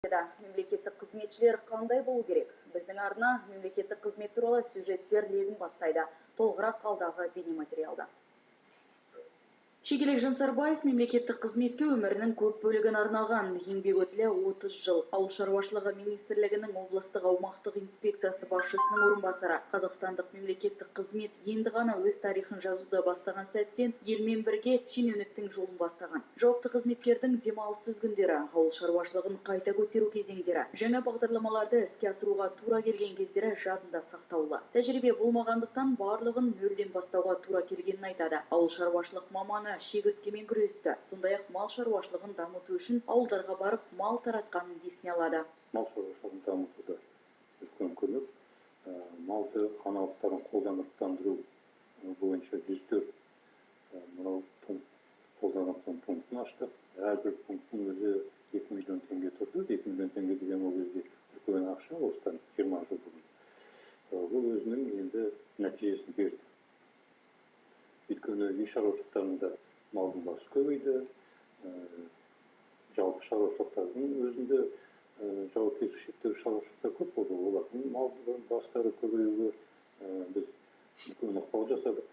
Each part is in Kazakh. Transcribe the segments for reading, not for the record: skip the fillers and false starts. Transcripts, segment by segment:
Мемлекеттік қызметшілер қандай болу керек? Біздің арна мемлекеттік қызмет туралы сюжеттер легін бастайды. Толығырақ алдағы бейнематериалда. Шегелек Жансарбаев мемлекеттік қызметке өмірінің көп бөлігін арнаған. Еңбек өтілі 30 жыл. Ауыл шаруашылығы министрлігінің облыстық аумақтық инспекциясы басшысының орынбасары. Қазақстандық мемлекеттік қызмет енді ғана өз тарихын жазуды бастаған сәттен елмен бірге шенеуніктің жолын бастаған. Жауапты қызметкердің демалыссыз күндері, ауыл шаруашылығын қайта көтеру кезеңдері, жаңа бағдарламаларды іске асыруға тура келген кездері жадында сақтаулы. Тәжірибе болмағандықтан барлығын нөлден бастауға тура келгенін айтады. Ауыл шаруашылық маманы шегірткемен күресті. Сондай-ақ мал шаруашылығын дамыту үшін ауылдарға барып мал таратқанын есіне алады. Мал шаруашылығын дамытуда үлкен көмек. Малды қаналықтарын қолданықтандыру бойынша 104 қолданатын пунктін аштық. Әрбір пункттің өзі 2 миллион теңге тұрды. 2 миллион теңге деген ол кезде үлкен ақша, осыдан 20 жыл бұрын. Бұл өзінің енді нәтижесін берді. Өйткені үй шаруашылықтарында малдың басы көбейді, жалпы шаруашылықтардың өзінде жауапкершілігі шектеулі шаруашылықтар көп болды. Олардың малдың бастары көбеюге біз үлкен ықпал жасадық.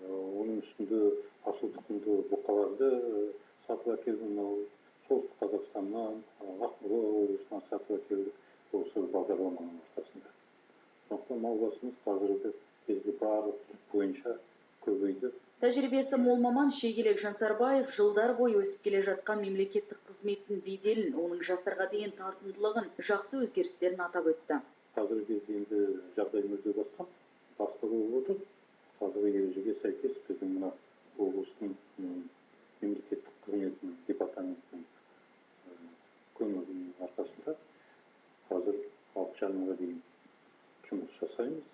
Оның үстінде асыл тұқымды бұқаларды сатып әкелдік, солтүстік Қазақстаннан, Ақмола облысынан сатып әкелдік осы бағдарламаның арқасында. Сондықтан мал басымыз қазіргі кезде барлық бойынша көбейді. Тәжірибесі мол маман Шегелек Жансарбаев жылдар бойы өсіп келе жатқан мемлекеттік қызметтің беделін, оның жастарға деген тартымдылығын, жақсы өзгерістерін атап өтті. Қазіргі кезде енді жағдай мүлде басқа болып отыр. Қазіргі ережеге сәйкес біздің мына облыстың мемлекеттік қызметінің департаментінің көмегінің арқасында қазір 6 мыңға дейін жұмыс жасаймыз.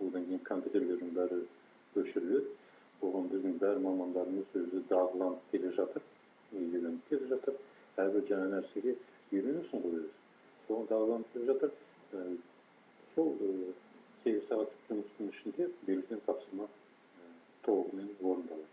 Одан кейін компьютерлердің бәрі өшіріледі. Оған біздің бәр мамандарымыз өзі дағдыланып келе жатыр, үйреніп келе жатыр. Әрбір жаңа нәрсеге үйренесің ғой өзі. Соған дағдыланып келе жатыр. Сол 8 сағаттық жұмыстың ішінде берілген тапсырма толығымен орындалады.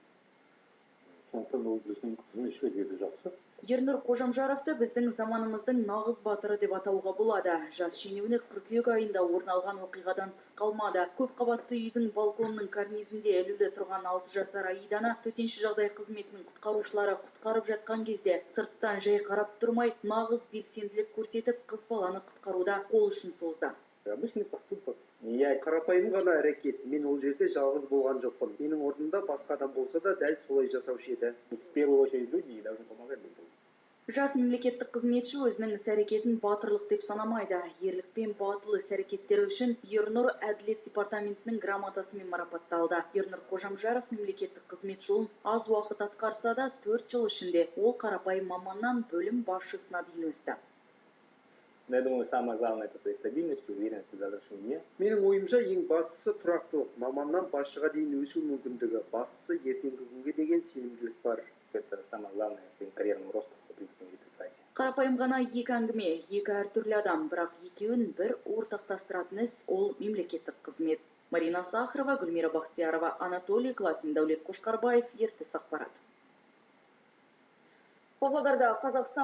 Сондықтан ол біздің қызметшілерге де жақсы. Ернұр Қожамжаровты біздің заманымыздың нағыз батыры деп атауға болады. Жас шенеунік қыркүйек айында орын алған оқиғадан тыс қалмады. Көп қабатты үйдің балконының карнизінде ілулі тұрған 6 жасар Аиданы төтенше жағдай қызметінің құтқарушылары құтқарып жатқан кезде сырттан жай қарап тұрмай, нағыз белсенділік көрсетіп, қыз баланы құтқаруда қол ұшын созды. Обычный поступок. Қарапайым ғана әрекет. Мен ол жерде жалғыз болған жоқпын. Менің орнымда басқа адам болса да дәл солай жасаушы еді. В первую очередь люди должны помогать друг другу. Жас мемлекеттік қызметші өзінің іс-әрекетін батырлық деп санамайды. Ерлік пен батыл іс-әрекеттері үшін Ернұр әділет департаментінің грамотасымен марапатталды. Ернұр Қожамжаров мемлекеттік қызмет жолын аз уақыт атқарса да 4 жыл ішінде ол қарапайым маманнан бөлім басшысына дейін өсті. Я думаю, самое главное это своей стабильностью, уверенностью в завтрашнем дне. Менің ойымша ең бастысы тұрақтылық. Маманнан басшыға дейін өсу мүмкіндігі. Бастысы ертеңгі күнге деген сенімділік бар. Это самое главное в своем карьерном росте, в принципе, результате. Қарапайым ғана екі әңгіме, екі әртүрлі адам, бірақ екеуін бір ортақтастыратын іс ол мемлекеттік қызмет. Марина Сахарова, Гүлмира Бақтиярова, Анатолий Класин, Дәулет Қошқарбаев, ертіс ақпарат. Павлодарда Қазақстан